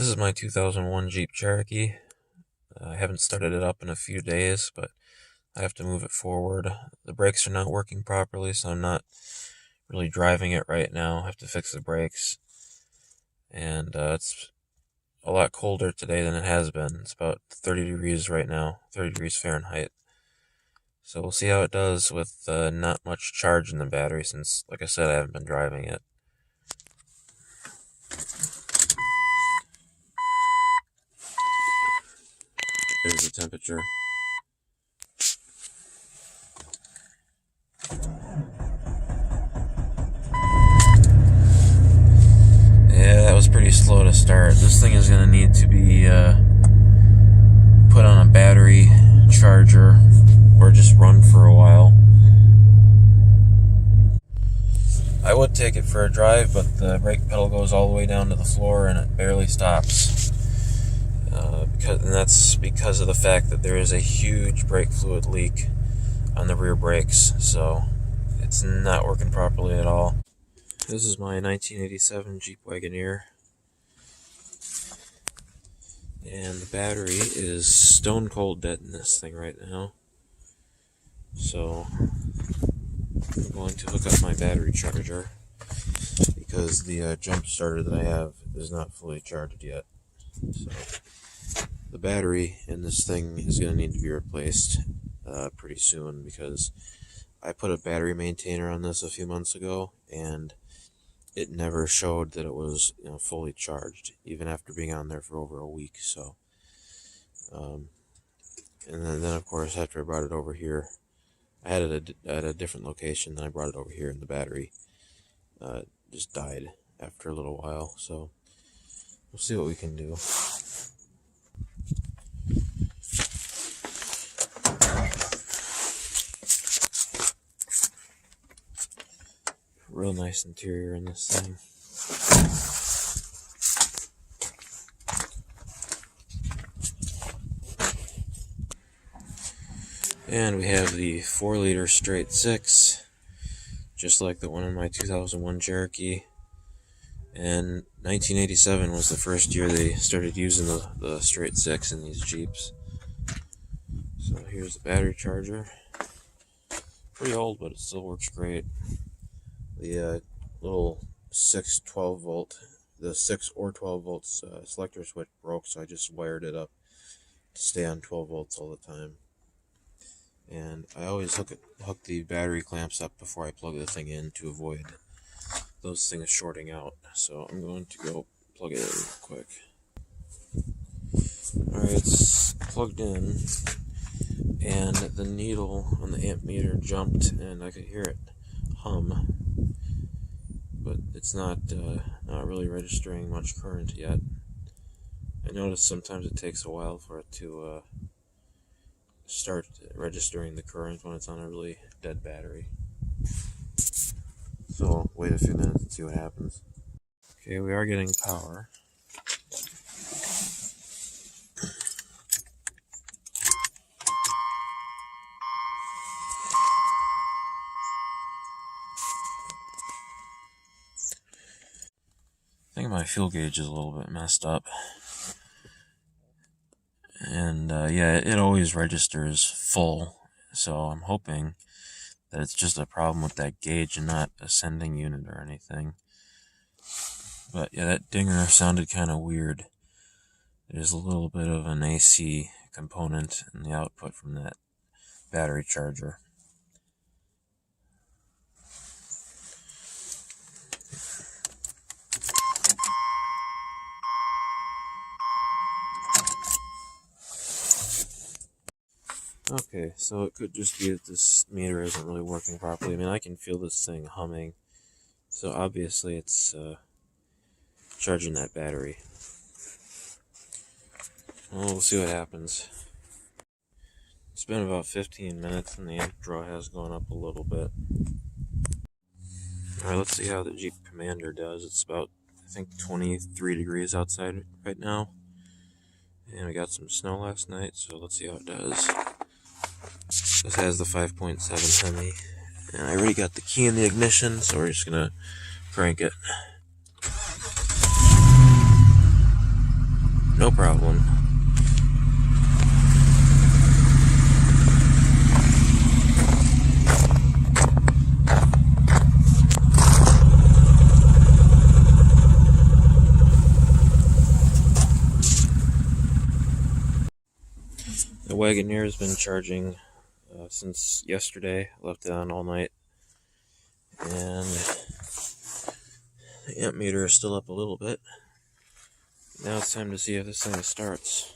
This is my 2001 Jeep Cherokee. I haven't started it up in a few days, but I have to move it forward. The brakes are not working properly, so I'm not really driving it right now. I have to fix the brakes. And it's a lot colder today than it has been. It's about 30 degrees right now, 30 degrees Fahrenheit. So we'll see how it does with not much charge in the battery since, like I said, I haven't been driving it. There's the temperature. Yeah, that was pretty slow to start. This thing is going to need to be put on a battery charger or just run for a while. I would take it for a drive, but the brake pedal goes all the way down to the floor and it barely stops. And that's because of the fact that there is a huge brake fluid leak on the rear brakes, so it's not working properly at all. This is my 1987 Jeep Wagoneer, and the battery is stone cold dead in this thing right now. So I'm going to hook up my battery charger because the jump starter that I have is not fully charged yet. So the battery in this thing is going to need to be replaced pretty soon because I put a battery maintainer on this a few months ago and it never showed that it was fully charged, even after being on there for over a week. So, and then of course after I brought it over here, I had it at a different location. Then I brought it over here, and the battery just died after a little while. So we'll see what we can do. Real nice interior in this thing. And we have the 4-liter straight 6, just like the one in my 2001 Cherokee. And 1987 was the first year they started using the straight 6 in these Jeeps. So here's the battery charger. Pretty old, but it still works great. The little 6 12 volt, the 6 or 12 volts selector switch broke, so I just wired it up to stay on 12 volts all the time. And I always hook the battery clamps up before I plug the thing in to avoid those things shorting out. So I'm going to go plug it in real quick. Alright, it's plugged in, and the needle on the amp meter jumped, and I could hear it hum. But it's not really registering much current yet. I notice sometimes it takes a while for it to start registering the current when it's on a really dead battery. So wait a few minutes and see what happens. Okay, we are getting power. I think my fuel gauge is a little bit messed up. And yeah, it always registers full, so I'm hoping that it's just a problem with that gauge and not a sending unit or anything. But yeah, that dinger sounded kind of weird. There's a little bit of an AC component in the output from that battery charger. Okay, so it could just be that this meter isn't really working properly. I mean, I can feel this thing humming, so obviously it's charging that battery. Well, we'll see what happens. It's been about 15 minutes and the amp draw has gone up a little bit. Alright, let's see how the Jeep Commander does. It's about, I think, 23 degrees outside right now. And we got some snow last night, so let's see how it does. This has the 5.7 Hemi, and I already got the key in the ignition, so we're just gonna crank it. Wagoneer has been charging since yesterday. I left it on all night. And the amp meter is still up a little bit. Now it's time to see if this thing starts.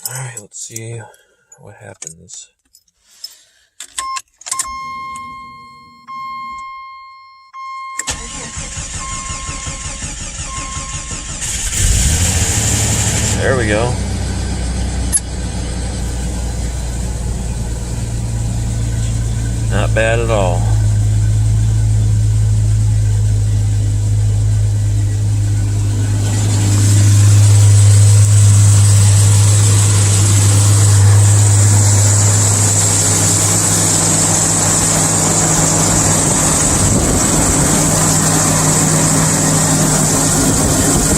Alright, let's see what happens. There we go. Not bad at all.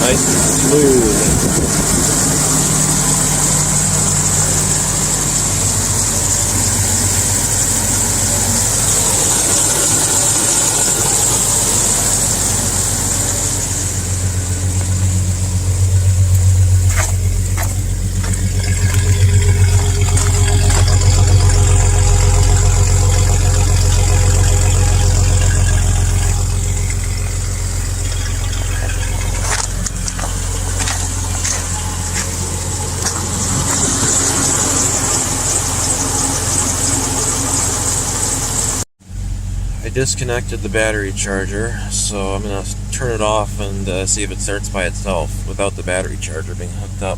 Nice and smooth. I disconnected the battery charger, so I'm going to turn it off and see if it starts by itself without the battery charger being hooked up.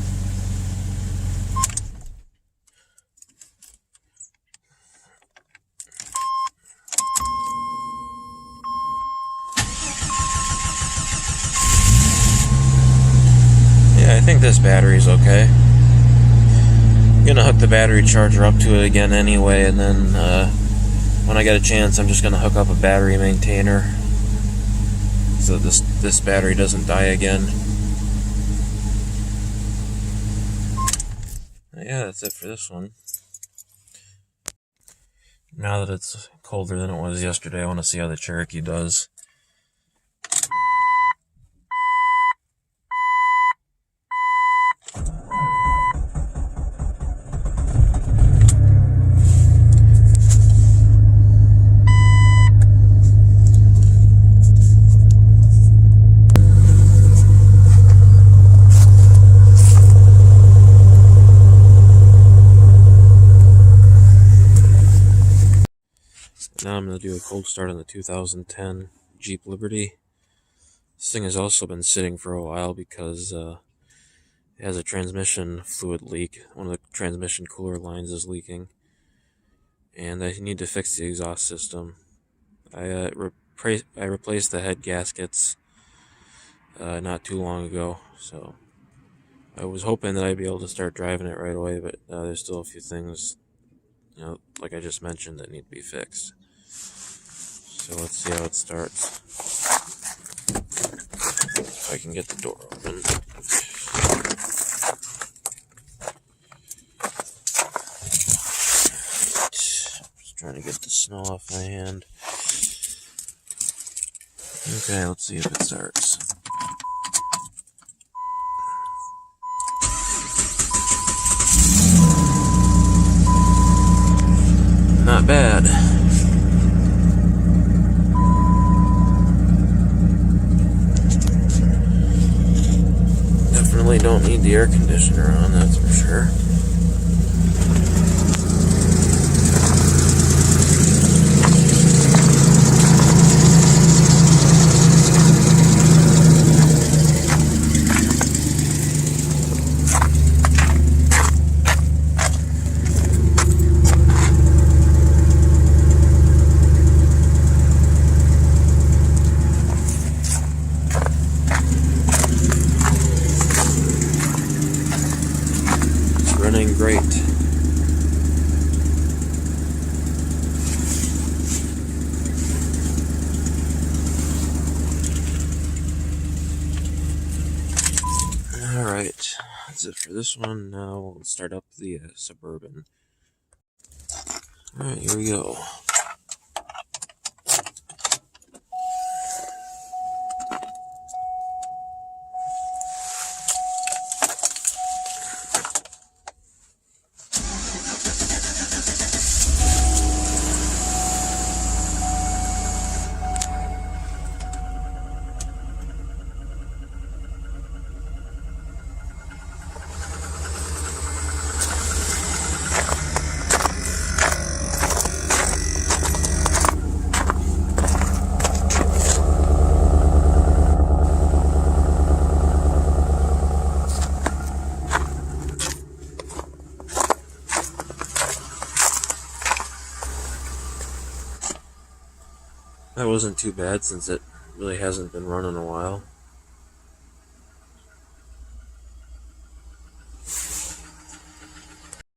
Yeah, I think this battery's okay. I'm going to hook the battery charger up to it again anyway, and then when I get a chance, I'm just going to hook up a battery maintainer so this battery doesn't die again. Yeah, that's it for this one. Now that it's colder than it was yesterday, I want to see how the Cherokee does. Now I'm going to do a cold start on the 2010 Jeep Liberty. This thing has also been sitting for a while because it has a transmission fluid leak. One of the transmission cooler lines is leaking. And I need to fix the exhaust system. I replaced the head gaskets not too long ago, so I was hoping that I'd be able to start driving it right away, but there's still a few things, like I just mentioned, that need to be fixed. So let's see how it starts. If I can get the door open. Just trying to get the snow off my hand. Okay, let's see if it starts. Not bad. Definitely don't need the air conditioner on, that's for sure. Running great. Alright, that's it for this one. Now we'll start up the Suburban. Alright, here we go. That wasn't too bad since it really hasn't been running a while.